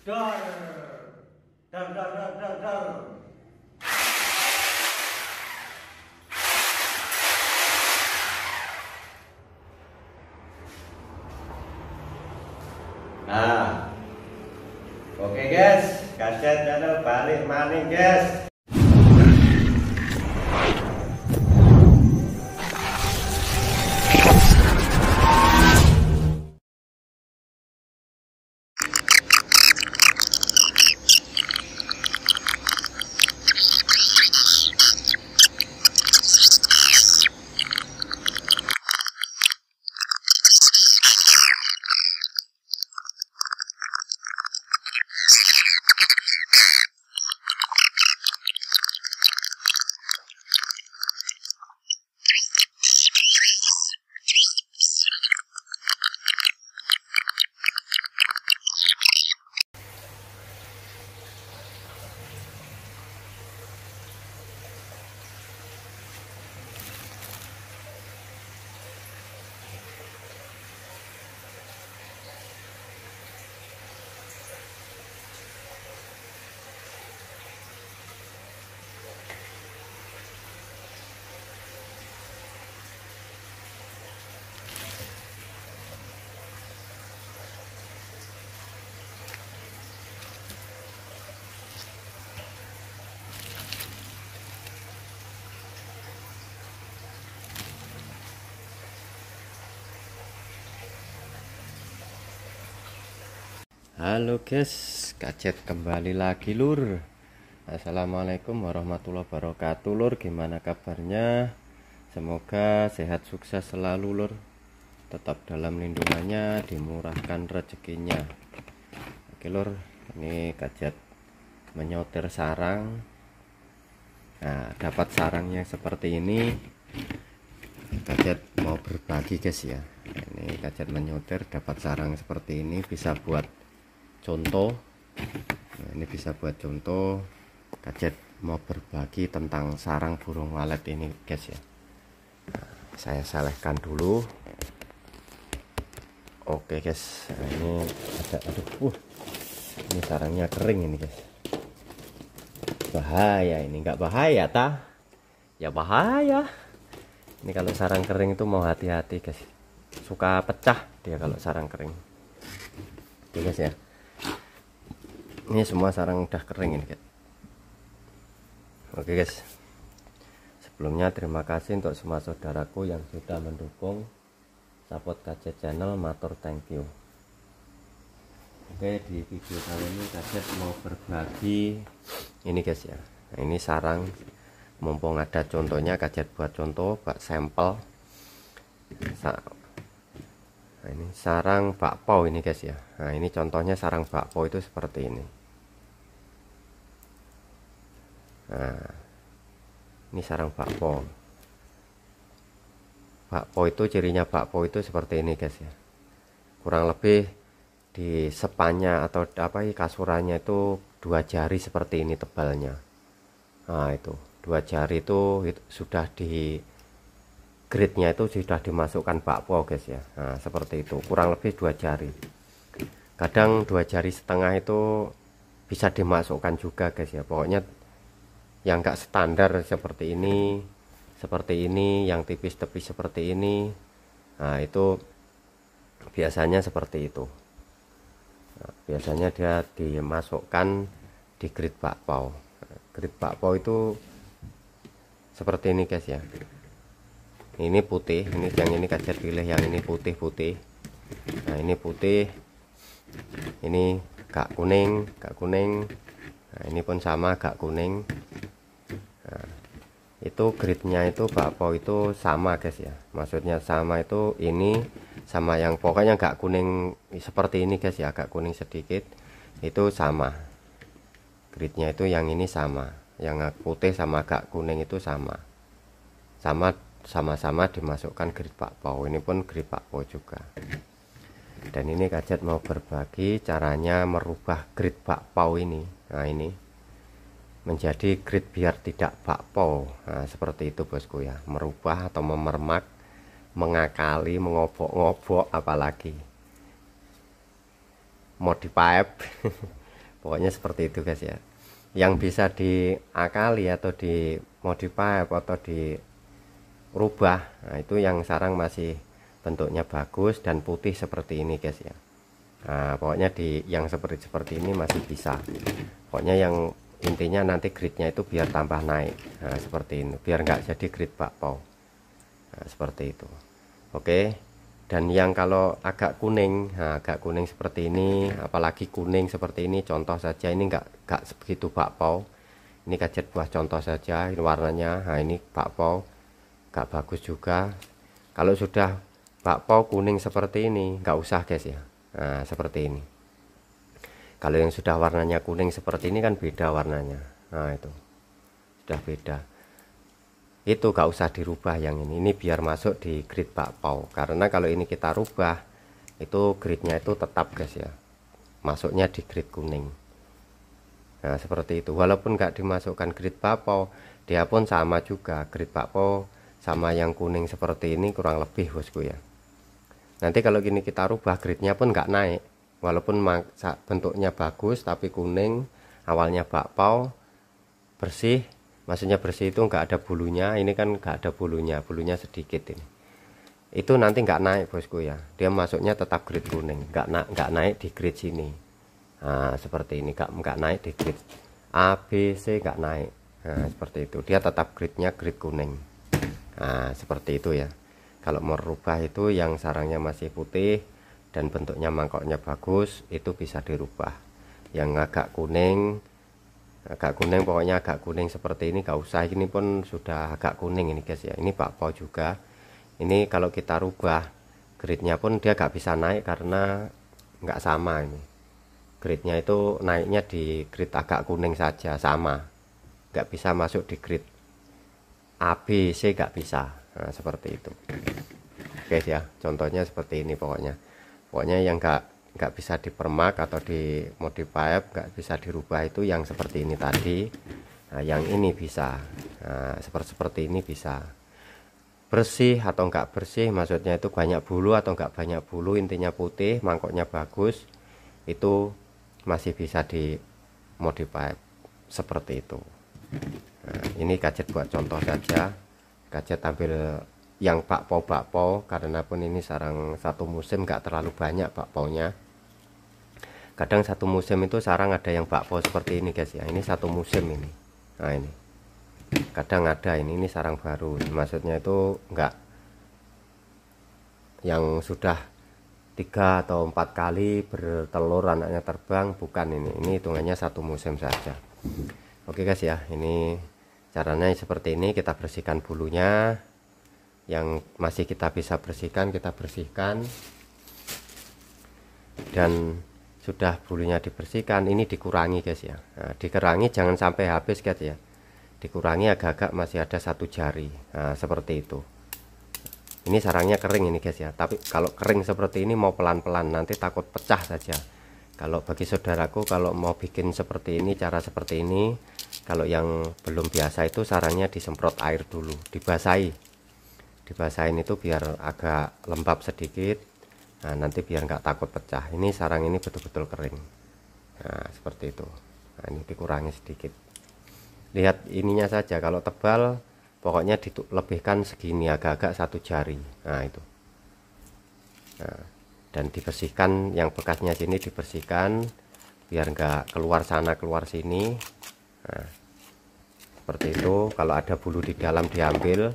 Dor, dor, dor, dor, dor, dor. Nah, oke guys, Gadget Channel balik maning guys. Halo guys, Gadget kembali lagi lur. Assalamualaikum warahmatullahi wabarakatuh lur. Gimana kabarnya? Semoga sehat sukses selalu lur. Tetap dalam lindungannya, dimurahkan rezekinya. Oke lur, ini Gadget menyotir sarang. Nah, dapat sarangnya seperti ini. Gadget mau berbagi guys ya. Ini Gadget menyotir dapat sarang seperti ini, bisa buat contoh. Nah, ini bisa buat contoh. Gadget mau berbagi tentang sarang burung walet ini guys ya. Nah, saya selesaikan dulu. Oke guys, nah, ini ada ini sarangnya kering ini guys. Bahaya ini, nggak bahaya tah? Ya bahaya. Ini kalau sarang kering itu mau hati-hati guys, suka pecah dia kalau sarang kering. Oke guys ya, ini semua sarang udah kering ini guys. Oke guys, sebelumnya terima kasih untuk semua saudaraku yang sudah mendukung support Gadget Channel, matur thank you. Oke, di video kali ini Gadget mau berbagi ini guys ya. Nah, ini sarang, mumpung ada contohnya Gadget buat contoh, buat sampel. Nah, ini sarang bakpao ini guys ya. Nah, ini contohnya sarang bakpao itu seperti ini. Nah, ini sarang bakpao. Bakpao itu cirinya bakpao itu seperti ini guys ya. Kurang lebih di sepannya atau apa kasurannya itu 2 jari seperti ini tebalnya. Nah, itu 2 jari itu sudah di gridnya itu sudah dimasukkan bakpao guys ya. Nah, seperti itu, kurang lebih 2 jari. Kadang 2 jari setengah itu bisa dimasukkan juga guys ya. Pokoknya yang enggak standar seperti ini, yang tipis-tipis seperti ini. Nah, itu biasanya seperti itu. Nah, biasanya dia dimasukkan di grid bakpao. Grid bakpao itu seperti ini guys ya. Ini putih, ini yang ini Gadget pilih yang ini putih-putih. Nah, ini putih, ini agak kuning. Nah, ini pun sama agak kuning. Nah, itu gridnya itu bakpao itu sama guys ya. Maksudnya sama itu ini sama yang pokoknya agak kuning seperti ini guys ya, agak kuning sedikit itu sama. Gridnya itu yang ini sama, yang putih sama agak kuning itu sama. Sama-sama dimasukkan grid bakpao. Ini pun grid bakpao juga. Dan ini Gadget mau berbagi caranya merubah grid bakpao ini. Nah, ini menjadi grid biar tidak bakpao. Nah, seperti itu bosku ya, merubah atau memermak, mengakali, mengobok-ngobok, apalagi modify Pokoknya seperti itu guys ya, yang bisa diakali atau dimodify atau dirubah. Nah, itu yang sarang masih bentuknya bagus dan putih seperti ini guys ya. Nah, pokoknya yang seperti ini masih bisa. Pokoknya yang intinya nanti gridnya itu biar tambah naik. Nah, seperti ini, biar nggak jadi grid bakpao. Nah, seperti itu. Oke. Dan yang kalau agak kuning, nah, agak kuning seperti ini, apalagi kuning seperti ini, contoh saja ini nggak begitu bakpao. Ini kajet buah contoh saja, ini warnanya. Nah, ini bakpao nggak bagus juga. Kalau sudah bakpao kuning seperti ini, nggak usah guys ya. Nah, seperti ini. Kalau yang sudah warnanya kuning seperti ini kan beda warnanya. Nah, itu sudah beda. Itu gak usah dirubah yang ini biar masuk di grid bakpao. Karena kalau ini kita rubah, itu gridnya itu tetap guys ya, masuknya di grid kuning. Nah, seperti itu. Walaupun gak dimasukkan grid bakpao, dia pun sama juga. Grid bakpao sama yang kuning seperti ini kurang lebih bosku ya. Nanti kalau gini kita rubah, gridnya pun gak naik. Walaupun bentuknya bagus tapi kuning, awalnya bakpao, bersih. Maksudnya bersih itu nggak ada bulunya, ini kan nggak ada bulunya sedikit ini. Itu nanti nggak naik bosku ya, dia masuknya tetap grid kuning, nggak naik di grid sini. Nah, seperti ini nggak naik di grid A, B, C nggak naik. Nah, seperti itu, dia tetap gridnya grid kuning. Nah, seperti itu ya. Kalau mau rubah itu yang sarangnya masih putih dan bentuknya mangkoknya bagus, itu bisa dirubah. Yang agak kuning pokoknya agak kuning seperti ini gak usah. Ini pun sudah agak kuning ini guys ya, ini bakpao juga. Ini kalau kita rubah gridnya pun dia gak bisa naik karena nggak sama. Ini gridnya itu naiknya di grid agak kuning saja, sama, nggak bisa masuk di grid A, B, C gak bisa. Nah, seperti itu guys ya, contohnya seperti ini. Pokoknya yang nggak bisa dipermak atau dimodify, nggak bisa dirubah itu yang seperti ini tadi. Nah, yang ini bisa. Nah, seperti ini bisa. Bersih atau nggak bersih, maksudnya itu banyak bulu atau nggak banyak bulu, intinya putih, mangkoknya bagus, itu masih bisa dimodify seperti itu. Nah, ini gadget buat contoh saja. Gadget tampil yang bakpao, karena pun ini sarang satu musim, nggak terlalu banyak bakpaunya. Kadang satu musim itu sarang ada yang bakpao seperti ini guys ya, ini satu musim ini. Nah, ini kadang ada, ini sarang baru, maksudnya itu enggak yang sudah 3 atau 4 kali bertelur anaknya terbang, bukan. Ini hitungannya satu musim saja. Oke guys ya, ini caranya seperti ini. Kita bersihkan bulunya, yang masih kita bisa bersihkan kita bersihkan, dan sudah bulunya dibersihkan, ini dikurangi guys ya. Nah, dikurangi jangan sampai habis guys ya, dikurangi agak-agak masih ada 1 jari. Nah, seperti itu. Ini sarangnya kering ini guys ya, tapi kalau kering seperti ini mau pelan-pelan, nanti takut pecah saja. Kalau bagi saudaraku kalau mau bikin seperti ini, cara seperti ini, kalau yang belum biasa itu sarangnya disemprot air dulu, dibasahin itu biar agak lembab sedikit. Nah, nanti biar nggak takut pecah. Ini sarang ini betul-betul kering. Nah, seperti itu. Nah, ini dikurangi sedikit. Lihat ininya saja, kalau tebal pokoknya dilebihkan segini, agak-agak 1 jari. Nah, itu. Nah, dan dibersihkan yang bekasnya sini, dibersihkan biar nggak keluar sana keluar sini. Nah, seperti itu. Kalau ada bulu di dalam diambil.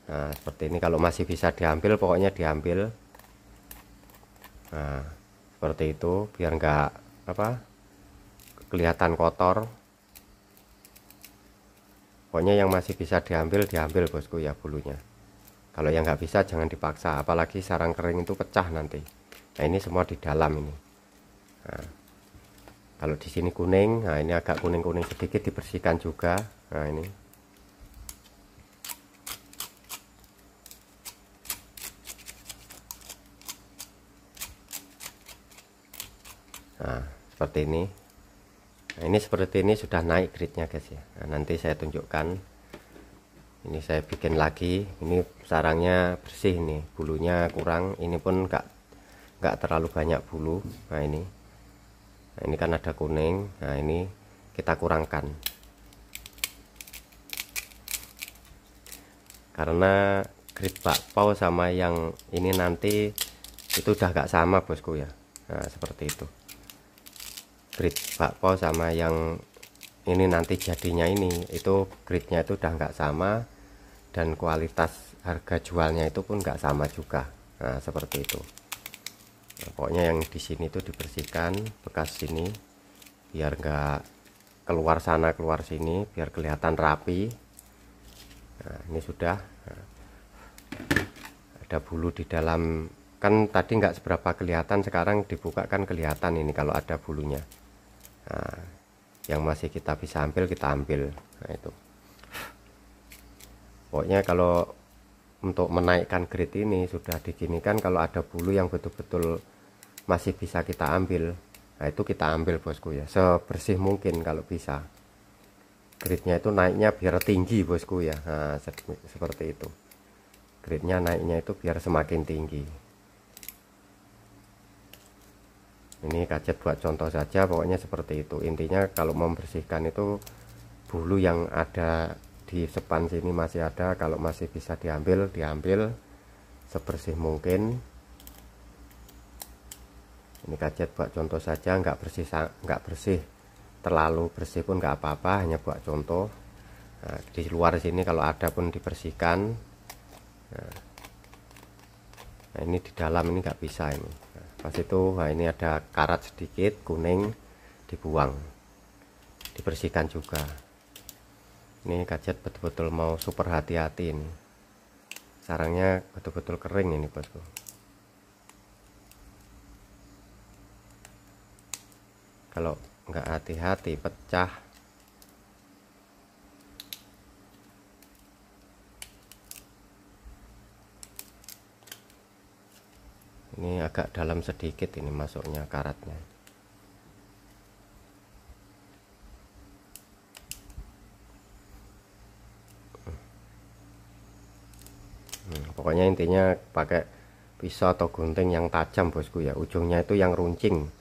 Nah, seperti ini. Kalau masih bisa diambil pokoknya diambil. Nah, seperti itu biar nggak kelihatan kotor. Pokoknya yang masih bisa diambil bosku ya bulunya. Kalau yang nggak bisa jangan dipaksa, apalagi sarang kering itu pecah nanti. Nah, ini semua di dalam ini. Nah, kalau di sini kuning, nah ini agak kuning-kuning sedikit, dibersihkan juga. Nah, ini seperti ini. Nah, ini seperti ini sudah naik gridnya guys ya. Nah, nanti saya tunjukkan. Ini saya bikin lagi. Ini sarangnya bersih nih, bulunya kurang. Ini pun nggak terlalu banyak bulu. Nah, ini Nah, ini kan ada kuning. Nah, ini kita kurangkan karena grit bakpao sama yang ini nanti itu udah gak sama bosku ya. Nah, seperti itu. Grit bakpao sama yang ini nanti jadinya ini itu gritnya itu udah nggak sama, dan kualitas harga jualnya itu pun nggak sama juga. Nah, seperti itu. Nah, pokoknya yang di sini itu dibersihkan bekas sini biar nggak keluar sana keluar sini, biar kelihatan rapi. Nah, ini sudah. Nah, ada bulu di dalam, kan tadi nggak seberapa kelihatan, sekarang dibuka kan kelihatan ini kalau ada bulunya. Nah, yang masih kita bisa ambil kita ambil. Nah, itu pokoknya kalau untuk menaikkan grit ini sudah diginikan, kalau ada bulu yang betul-betul masih bisa kita ambil, nah itu kita ambil bosku ya, sebersih mungkin kalau bisa. Gritnya itu naiknya biar tinggi bosku ya. Nah, seperti itu. Gritnya naiknya itu biar semakin tinggi. Ini kajet buat contoh saja, pokoknya seperti itu. Intinya kalau membersihkan itu bulu yang ada di sepan sini masih ada, kalau masih bisa diambil sebersih mungkin. Ini kajet buat contoh saja, nggak bersih terlalu bersih pun nggak apa-apa, hanya buat contoh. Nah, di luar sini kalau ada pun dibersihkan. Nah, ini di dalam ini nggak bisa ini. Pas itu, nah ini ada karat sedikit kuning, dibuang, dibersihkan juga. Ini kajet betul-betul mau super hati-hati ini, sarangnya betul-betul kering ini bosku. Kalau nggak hati-hati pecah. Ini agak dalam sedikit ini masuknya karatnya. Pokoknya intinya pakai pisau atau gunting yang tajam bosku ya, ujungnya itu yang runcing.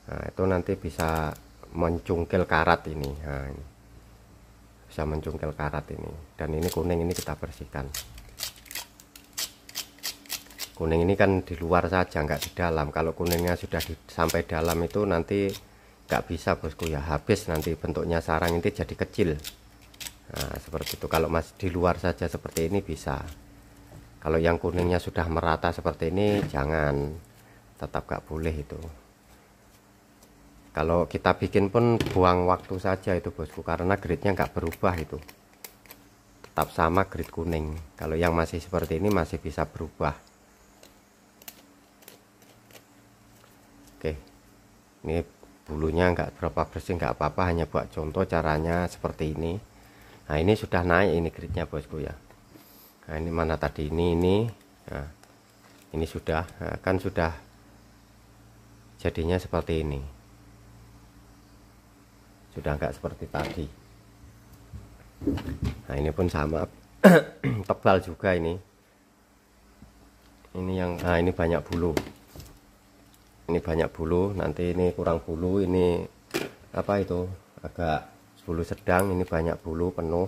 Nah, itu nanti bisa mencungkil karat ini. Nah, ini bisa mencungkil karat ini. Dan ini kuning ini kita bersihkan. Kuning ini kan di luar saja, nggak di dalam. Kalau kuningnya sudah sampai dalam itu nanti nggak bisa bosku ya, habis nanti bentuknya sarang ini jadi kecil. Nah, seperti itu. Kalau masih di luar saja seperti ini bisa. Kalau yang kuningnya sudah merata seperti ini jangan, tetap nggak boleh itu. Kalau kita bikin pun buang waktu saja itu bosku, karena gritnya nggak berubah itu, tetap sama grit kuning. Kalau yang masih seperti ini masih bisa berubah. Oke, ini bulunya nggak berapa bersih nggak apa-apa, hanya buat contoh caranya seperti ini. Nah, ini sudah naik ini gritnya bosku ya. Nah, ini mana tadi ini nah, ini sudah, nah, kan sudah jadinya seperti ini, sudah nggak seperti tadi. Nah, ini pun sama tebal juga ini yang nah ini banyak bulu. Ini banyak bulu, nanti ini kurang bulu, ini apa itu agak bulu sedang, ini banyak bulu penuh.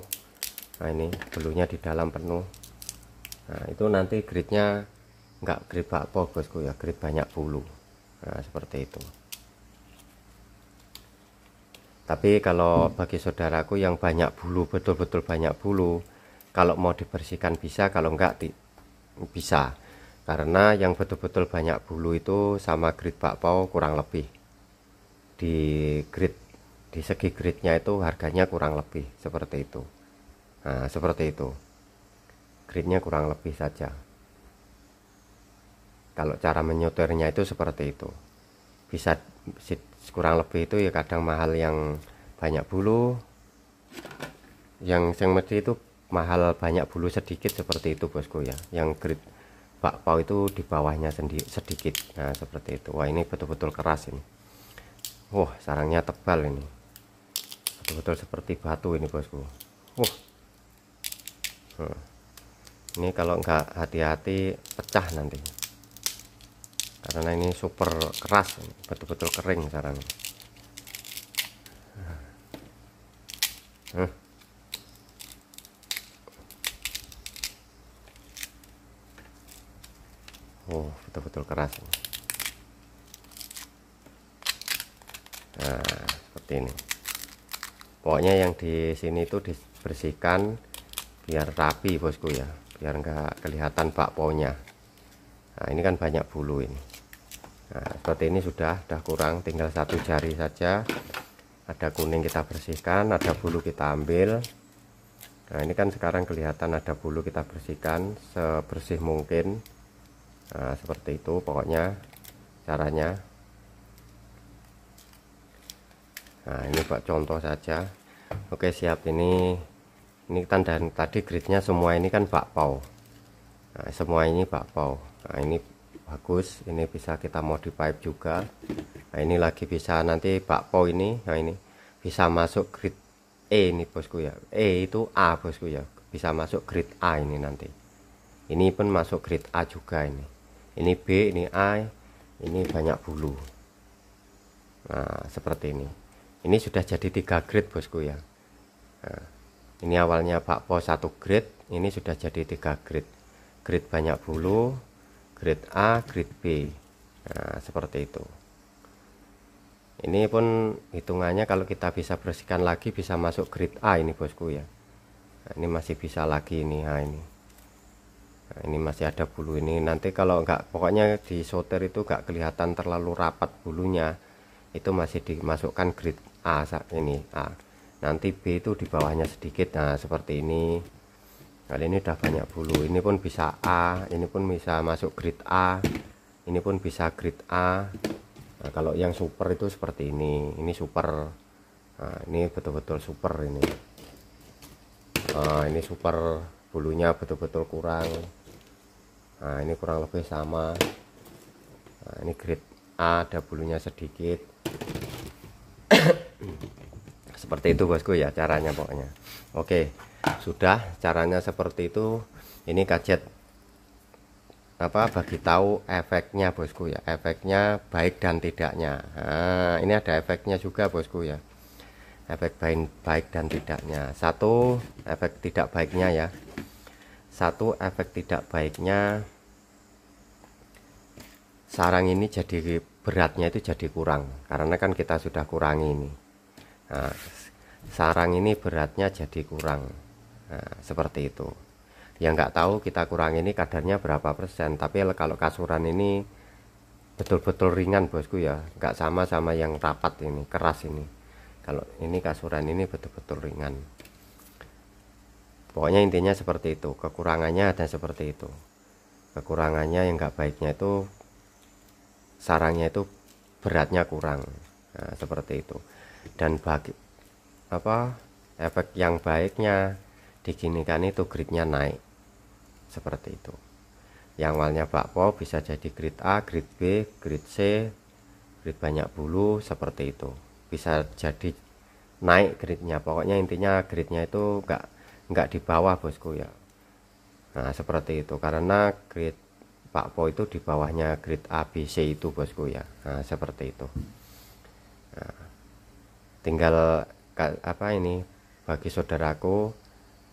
Nah, ini bulunya di dalam penuh. Nah, itu nanti gritnya nggak grit bakpao bosku ya, grit banyak bulu. Nah, seperti itu. Tapi kalau bagi saudaraku yang banyak bulu, betul-betul banyak bulu, kalau mau dibersihkan bisa, kalau enggak bisa. Karena yang betul-betul banyak bulu itu sama grit bakpao kurang lebih. Di segi gritnya itu harganya kurang lebih seperti itu. Nah, seperti itu. Gritnya kurang lebih saja. Kalau cara menyetirnya itu seperti itu. Bisa kurang lebih itu ya, kadang mahal yang banyak bulu. Yang mesti itu mahal banyak bulu sedikit seperti itu bosku ya. Yang grit bakpao itu di bawahnya sedikit. Nah, seperti itu. Wah, ini betul-betul keras ini. Wah, sarangnya tebal ini, betul-betul seperti batu ini bosku. Wah, ini kalau nggak hati-hati pecah nanti, karena ini super keras, betul-betul kering sarangnya. Oh, betul-betul keras. Nah, seperti ini. Pokoknya yang di sini itu dibersihkan biar rapi bosku ya, biar enggak kelihatan bakponya. Nah, ini kan banyak bulu ini. Nah, seperti ini sudah kurang, tinggal 1 jari saja. Ada kuning kita bersihkan, ada bulu kita ambil. Nah, ini kan sekarang kelihatan ada bulu, kita bersihkan sebersih mungkin. Nah, seperti itu pokoknya caranya. Nah, ini buat contoh saja. Oke, siap. Ini kan dan tadi gridnya semua ini kan bakpao. Nah, semua ini bakpao. Nah, ini bagus, ini bisa kita modify juga. Nah, ini lagi bisa nanti bakpao ini. Nah, ini bisa masuk grid E ini bosku ya. E itu A bosku ya, bisa masuk grid A ini nanti. Ini pun masuk grid A juga ini. Ini B, ini A, ini banyak bulu. Nah, seperti ini. Ini sudah jadi 3 grade bosku ya. Nah, ini awalnya bakpao 1 grade, ini sudah jadi 3 grade. Grade banyak bulu, grade A, grade B. Nah, seperti itu. Ini pun hitungannya kalau kita bisa bersihkan lagi bisa masuk grade A ini bosku ya. Nah, ini masih bisa lagi ini. Nah, ini masih ada bulu ini. Nanti kalau enggak, pokoknya di solder itu enggak kelihatan terlalu rapat bulunya, itu masih dimasukkan grade A saat ini A. Nanti B itu di bawahnya sedikit. Nah, seperti ini. Kali ini udah banyak bulu. Ini pun bisa A, ini pun bisa masuk grade A, ini pun bisa grade A. Nah, kalau yang super itu seperti ini super. Nah, ini betul-betul super ini. Nah, ini super, bulunya betul-betul kurang. Nah, ini kurang lebih sama. Nah, ini grade A, ada bulunya sedikit. Seperti itu bosku ya caranya pokoknya. Oke, sudah caranya seperti itu. Ini gadget bagi tahu efeknya bosku ya, efeknya baik dan tidaknya. Nah, ini ada efeknya juga bosku ya, efek baik dan tidaknya. Satu efek tidak baiknya ya, satu efek tidak baiknya, sarang ini jadi beratnya itu jadi kurang, karena kan kita sudah kurangi ini. Nah, sarang ini beratnya jadi kurang. Nah, seperti itu ya, nggak tahu kita kurang ini kadarnya berapa persen, tapi kalau kasuran ini betul-betul ringan bosku ya, nggak sama yang rapat ini, keras ini. Kalau ini kasuran ini betul-betul ringan. Pokoknya intinya seperti itu. Kekurangannya ada seperti itu. Kekurangannya yang nggak baiknya itu sarangnya itu beratnya kurang. Nah, seperti itu. Dan bagi efek yang baiknya diginikan itu gridnya naik seperti itu. Yang awalnya bakpao bisa jadi grid A, grid B, grid C, grid banyak bulu, seperti itu. Bisa jadi naik gridnya. Pokoknya intinya gridnya itu enggak di bawah bosku ya. Nah, seperti itu, karena grid bakpao itu di bawahnya grid A, B, C itu bosku ya. Nah, seperti itu. Nah, tinggal ini bagi saudaraku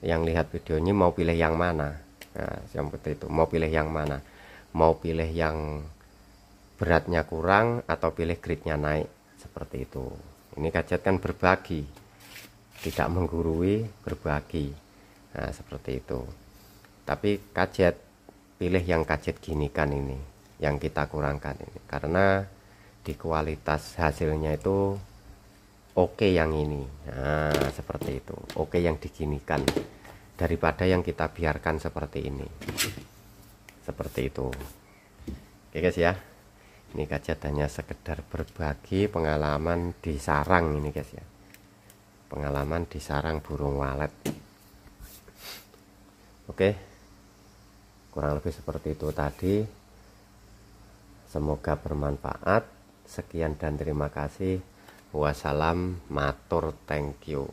yang lihat video ini mau pilih yang mana. Nah, seperti itu, mau pilih yang mana, mau pilih yang beratnya kurang atau pilih gridnya naik, seperti itu. Ini gadget kan berbagi, tidak menggurui, berbagi. Nah, seperti itu. Tapi gadget, pilih yang gadget gini kan ini, yang kita kurangkan ini, karena di kualitas hasilnya itu oke yang ini. Nah, seperti itu, oke yang diginikan daripada yang kita biarkan seperti ini. Seperti itu. Oke guys ya, ini gadget hanya sekedar berbagi pengalaman di sarang ini guys ya, pengalaman di sarang burung walet. Oke, kurang lebih seperti itu tadi. Semoga bermanfaat. Sekian dan terima kasih. Wassalam, matur, thank you.